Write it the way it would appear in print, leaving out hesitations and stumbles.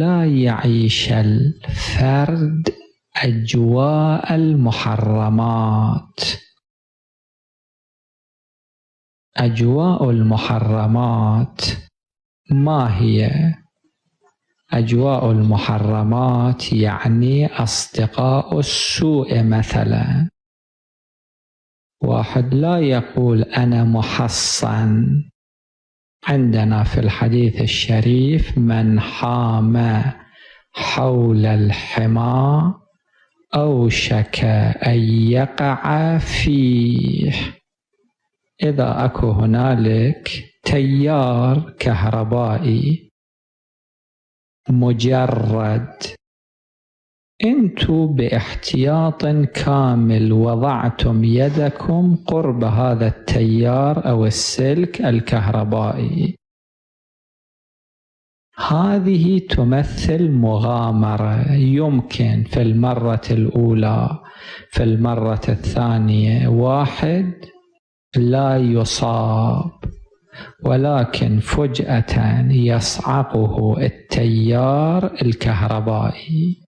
لا يعيش الفرد أجواء المحرمات. أجواء المحرمات ما هي؟ أجواء المحرمات يعني أصدقاء السوء مثلا. واحد لا يقول أنا محصن. عندنا في الحديث الشريف من حام حول الحمى أوشك أن يقع فيه. إذا أكو هنالك تيار كهربائي مجرد، أنتم باحتياط كامل وضعتم يدكم قرب هذا التيار أو السلك الكهربائي، هذه تمثل مغامرة. يمكن في المرة الأولى، في المرة الثانية واحد لا يصاب، ولكن فجأة يصعقه التيار الكهربائي.